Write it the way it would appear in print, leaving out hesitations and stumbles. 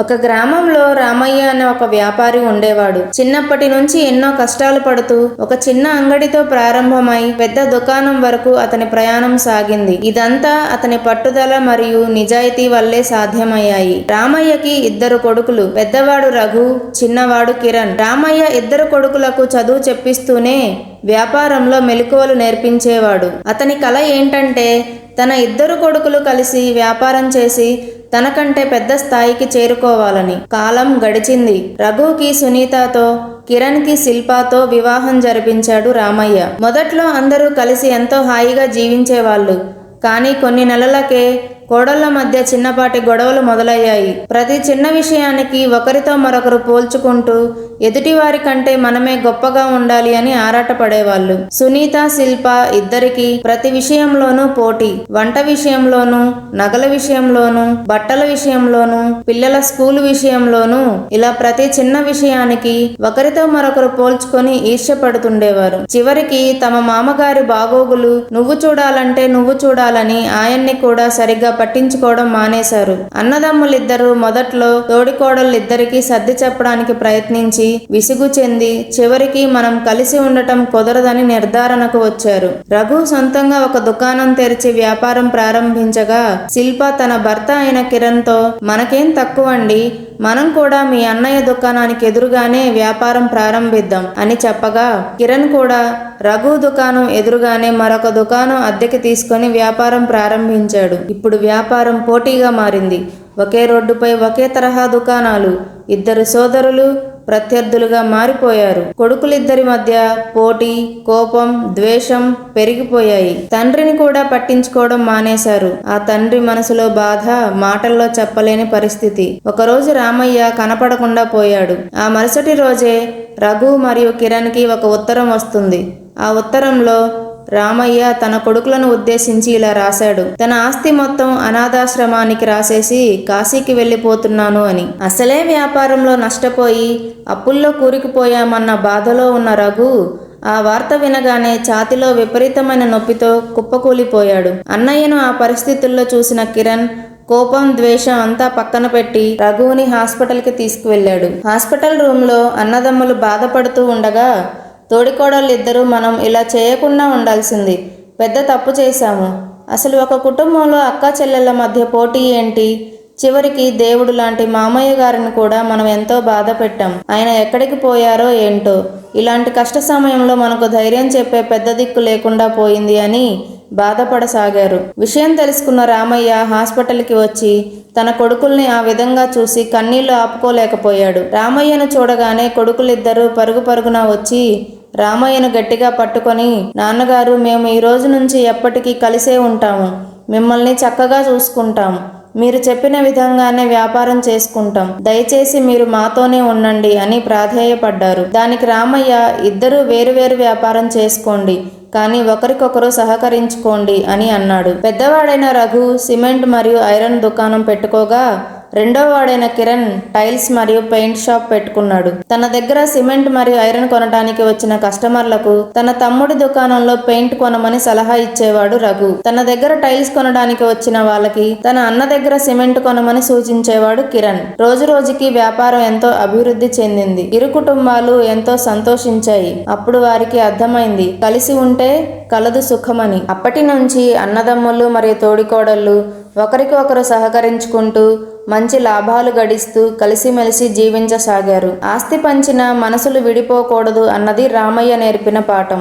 ఒక గ్రామంలో రామయ్య అనే ఒక వ్యాపారి ఉండేవాడు. చిన్నప్పటి నుంచి ఎన్నో కష్టాలు పడుతూ ఒక చిన్న అంగడితో ప్రారంభమై పెద్ద దుకాణం వరకు అతని ప్రయాణం సాగింది. ఇదంతా అతని పట్టుదల మరియు నిజాయితీ వల్లే సాధ్యమయ్యాయి. రామయ్యకి ఇద్దరు కొడుకులు. పెద్దవాడు రఘు, చిన్నవాడు కిరణ్. రామయ్య ఇద్దరు కొడుకులకు చదువు చెప్పిస్తూనే వ్యాపారంలో మెలకువలు నేర్పించేవాడు. అతని కల ఏంటంటే తన ఇద్దరు కొడుకులు కలిసి వ్యాపారం చేసి తనకంటే పెద్ద స్థాయికి చేరుకోవాలని. కాలం గడిచింది. రఘుకి సునీతతో, కిరణ్కి శిల్పాతో వివాహం జరిపించాడు రామయ్య. మొదట్లో అందరూ కలిసి ఎంతో హాయిగా జీవించేవాళ్ళు. కానీ కొన్ని నెలలకే కోడళ్ల మధ్య చిన్నపాటి గొడవలు మొదలయ్యాయి. ప్రతి చిన్న విషయానికి ఒకరితో మరొకరు పోల్చుకుంటూ ఎదుటివారి కంటే మనమే గొప్పగా ఉండాలి అని ఆరాటపడేవాళ్ళు. సునీత, శిల్ప ఇద్దరికి ప్రతి విషయంలోనూ పోటీ. వంట విషయంలోనూ, నగల విషయంలోనూ, బట్టల విషయంలోనూ, పిల్లల స్కూలు విషయంలోనూ ఇలా ప్రతి చిన్న విషయానికి ఒకరితో మరొకరు పోల్చుకొని ఈర్ష్యపడుతుండేవారు. చివరికి తమ మామగారి బాగోగులు నువ్వు చూడాలంటే నువ్వు చూడాలని ఆయన్ని కూడా సరిగ్గా పట్టించుకోవడం మానేశారు. అన్నదమ్ములిద్దరూ మొదట్లో తోడికోడళ్ళిద్దరికీ సర్ది చెప్పడానికి ప్రయత్నించి విసుగు చెంది చివరికి మనం కలిసి ఉండటం కుదరదని నిర్ధారణకు వచ్చారు. రఘు సొంతంగా ఒక దుకాణం తెరిచి వ్యాపారం ప్రారంభించగా శిల్ప తన భర్త అయిన కిరణ్తో మనకేం తక్కువండి, మనం కూడా మీ అన్నయ్య దుకాణానికి ఎదురుగానే వ్యాపారం ప్రారంభిద్దాం అని చెప్పగా కిరణ్ కూడా రఘు దుకాణం ఎదురుగానే మరొక దుకాణం అద్దెకి తీసుకొని వ్యాపారం ప్రారంభించాడు. ఇప్పుడు వ్యాపారం పోటీగా మారింది. ఒకే రోడ్డుపై ఒకే తరహా దుకాణాలు. ఇద్దరు సోదరులు ప్రత్యర్థులుగా మారిపోయారు. కొడుకులిద్దరి మధ్య పోటీ, కోపం, ద్వేషం పెరిగిపోయాయి. తండ్రిని కూడా పట్టించుకోవడం మానేశారు. ఆ తండ్రి మనసులో బాధ మాటల్లో చెప్పలేని పరిస్థితి. ఒకరోజు రామయ్య కనపడకుండా పోయాడు. ఆ మరుసటి రోజే రఘు మరియు కిరణ్కి ఒక ఉత్తరం వస్తుంది. ఆ ఉత్తరంలో రామయ్య తన కొడుకులను ఉద్దేశించి ఇలా రాశాడు. తన ఆస్తి మొత్తం అనాథాశ్రమానికి రాసేసి కాశీకి వెళ్ళిపోతున్నాను అని. అసలే వ్యాపారంలో నష్టపోయి అప్పుల్లో కూరుకుపోయామన్న బాధలో ఉన్న రఘు ఆ వార్త వినగానే ఛాతిలో విపరీతమైన నొప్పితో కుప్పకూలిపోయాడు. అన్నయ్యను ఆ పరిస్థితుల్లో చూసిన కిరణ్ కోపం, ద్వేషం అంతా పక్కన పెట్టి రఘువుని హాస్పిటల్కి తీసుకువెళ్ళాడు. హాస్పిటల్ రూమ్లో అన్నదమ్ములు బాధపడుతూ ఉండగా తోడికోడళ్ళిద్దరూ మనం ఇలా చేయకుండా ఉండాల్సింది, పెద్ద తప్పు చేశాము, అసలు ఒక కుటుంబంలో అక్కా చెల్లెళ్ళ మధ్య పోటీ ఏంటి, చివరికి దేవుడు లాంటి మామయ్య గారిని కూడా మనం ఎంతో బాధ పెట్టాం, ఆయన ఎక్కడికి పోయారో ఏంటో, ఇలాంటి కష్ట సమయంలో మనకు ధైర్యం చెప్పే పెద్ద దిక్కు లేకుండా పోయింది అని బాధపడసాగారు. విషయం తెలుసుకున్న రామయ్య హాస్పిటల్కి వచ్చి తన కొడుకుల్ని ఆ విధంగా చూసి కన్నీళ్లు ఆపుకోలేకపోయాడు. రామయ్యను చూడగానే కొడుకులిద్దరూ పరుగు పరుగున వచ్చి రామయ్యను గట్టిగా పట్టుకొని, నాన్నగారు, మేము ఈ రోజు నుంచి ఎప్పటికీ కలిసే ఉంటాము, మిమ్మల్ని చక్కగా చూసుకుంటాం, మీరు చెప్పిన విధంగానే వ్యాపారం చేసుకుంటాం, దయచేసి మీరు మాతోనే ఉండండి అని ప్రాధేయపడ్డారు. దానికి రామయ్య, ఇద్దరూ వేరువేరు వ్యాపారం చేసుకోండి, కానీ ఒకరికొకరు సహకరించుకోండి అని అన్నాడు. పెద్దవాడైన రఘు సిమెంట్ మరియు ఐరన్ దుకాణం పెట్టుకోగా రెండో వాడైన కిరణ్ టైల్స్ మరియు పెయింట్ షాప్ పెట్టుకున్నాడు. తన దగ్గర సిమెంట్ మరియు ఐరన్ కొనడానికి వచ్చిన కస్టమర్లకు తన తమ్ముడి దుకాణంలో పెయింట్ కొనమని సలహా ఇచ్చేవాడు రఘు. తన దగ్గర టైల్స్ కొనడానికి వచ్చిన వాళ్ళకి తన అన్న దగ్గర సిమెంట్ కొనమని సూచించేవాడు కిరణ్. రోజు రోజుకి వ్యాపారం ఎంతో అభివృద్ధి చెందింది. ఇరు కుటుంబాలు ఎంతో సంతోషించాయి. అప్పుడు వారికి అర్థమైంది, కలిసి ఉంటే కలదు సుఖమని. అప్పటి నుంచి అన్నదమ్ములు మరియు తోడికోడళ్ళు ఒకరికి ఒకరు సహకరించుకుంటూ మంచి లాభాలు గడిస్తూ కలిసిమెలిసి జీవించసాగారు. ఆస్తి పంచిన మనసులు విడిపోకూడదు అన్నది రామయ్య నేర్పిన పాఠం.